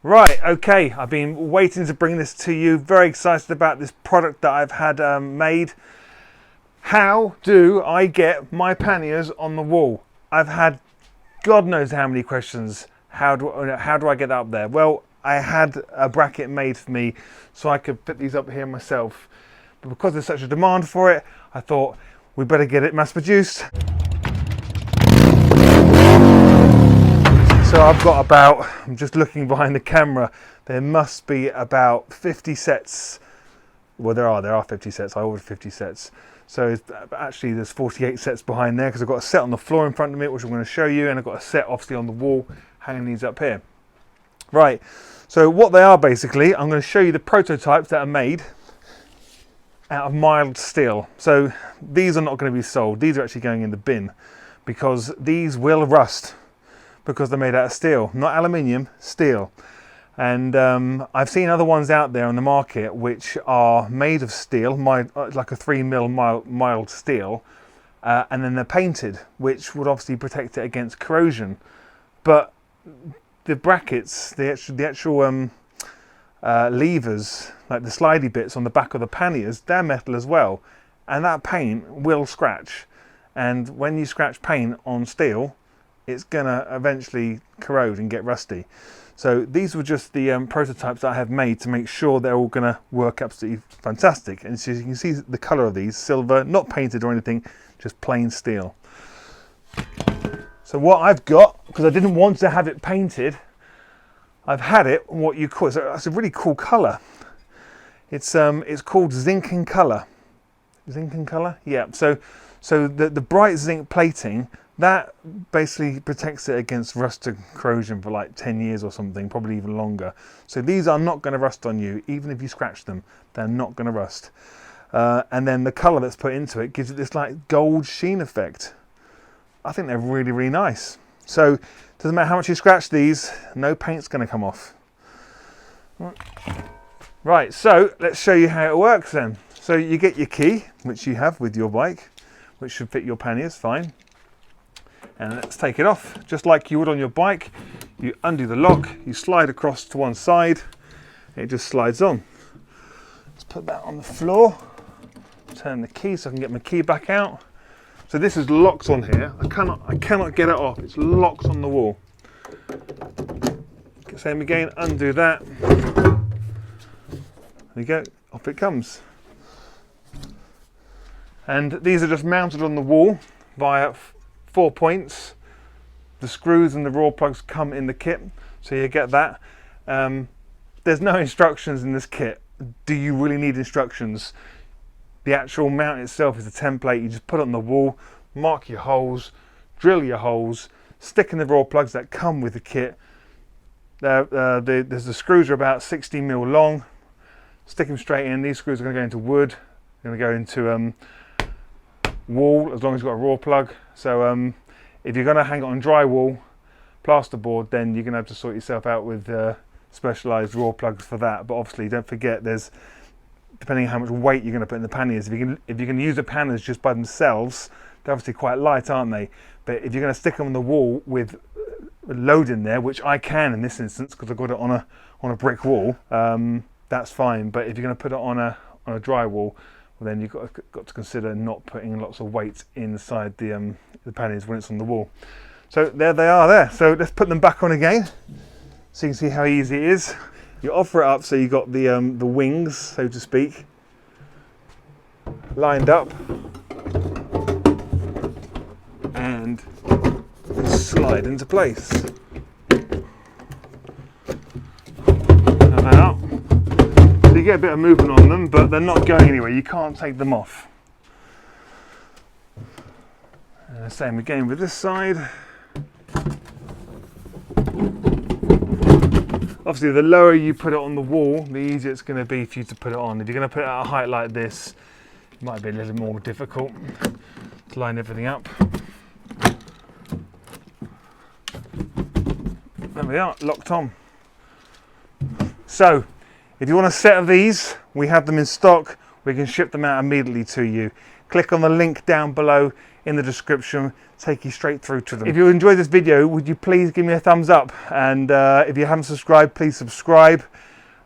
Right, okay, I've been waiting to bring this to you. Very excited about this product that I've had made. How do I get my panniers on the wall? I've had God knows how many questions. How do I get that up there? Well, I had a bracket made for me so I could put these up here myself. But because there's such a demand for it, I thought we better get it mass produced. So I've got about, I'm just looking behind the camera, there must be about 50 sets. Well, there are 50 sets. I ordered 50 sets. So actually there's 48 sets behind there because I've got a set on the floor in front of me, which I'm going to show you, and I've got a set obviously on the wall hanging these up here. Right, so what they are basically, I'm going to show you the prototypes that are made out of mild steel. So these are not going to be sold. These are actually going in the bin because these will rust because they're made out of steel, not aluminium, steel. And I've seen other ones out there on the market which are made of steel, like a 3mm mild steel, and then they're painted, which would obviously protect it against corrosion. But the brackets, the actual levers, like the slidey bits on the back of the panniers, they're metal as well, and that paint will scratch. And when you scratch paint on steel, it's gonna eventually corrode and get rusty. So these were just the prototypes that I have made to make sure they're all gonna work absolutely fantastic. And so you can see the color of these, silver, not painted or anything, just plain steel. So what I've got, because I didn't want to have it painted, I've had it what you call, so it's a really cool color. It's called zinc in color. Zinc in color? Yeah. So the bright zinc plating, that basically protects it against rust and corrosion for like 10 years or something, probably even longer. So these are not going to rust on you, even if you scratch them, they're not going to rust. And then the color that's put into it gives it this like gold sheen effect. I think they're really, really nice. So doesn't matter how much you scratch these, no paint's going to come off. Right, so let's show you how it works then. So you get your key, which you have with your bike, which should fit your panniers fine. And let's take it off, just like you would on your bike. You undo the lock, you slide across to one side, it just slides on. Let's put that on the floor, turn the key so I can get my key back out. So this is locked on here, I cannot get it off, it's locked on the wall. Same again, undo that. There you go, off it comes. And these are just mounted on the wall via 4 points. The screws and the raw plugs come in the kit, so you get that. There's no instructions in this kit. Do you really need instructions? The actual mount itself is a template. You just put it on the wall, mark your holes, drill your holes, stick in the raw plugs that come with the kit. The screws are about 60mm long. Stick them straight in. These screws are going to go into wood. They're going to go into wall, as long as you've got a raw plug. So if you're going to hang it on drywall, plasterboard, then you're going to have to sort yourself out with specialised raw plugs for that. But obviously don't forget, there's, depending on how much weight you're going to put in the panniers, if you can use the panniers just by themselves, they're obviously quite light, aren't they? But if you're going to stick them on the wall with a load in there, which I can in this instance because I've got it on a brick wall, that's fine. But if you're going to put it on a drywall, well, then you've got to consider not putting lots of weight inside the panniers when it's on the wall. So there they are there. So let's put them back on again so you can see how easy it is. You offer it up so you've got the wings, so to speak, lined up, and slide into place. And out. So you get a bit of movement on them, but they're not going anywhere. You can't take them off. And the same again with this side. Obviously, the lower you put it on the wall, the easier it's going to be for you to put it on. If you're going to put it at a height like this, it might be a little more difficult to line everything up. There we are, locked on. So, if you want a set of these, we have them in stock. We can ship them out immediately to you. click on the link down below in the description, take you straight through to them. If you enjoyed this video, would you please give me a thumbs up? And if you haven't subscribed, please subscribe.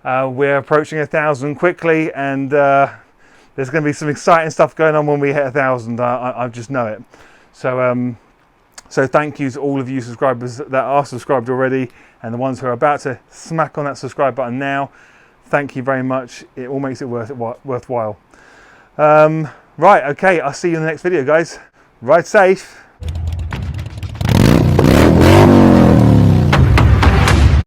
We're approaching 1,000 quickly, and there's going to be some exciting stuff going on when we hit 1,000. I just know it. So thank you to all of you subscribers that are subscribed already, and the ones who are about to smack on that subscribe button now. Thank you very much. It all makes it worthwhile. Right, okay, I'll see you in the next video, guys. Ride safe.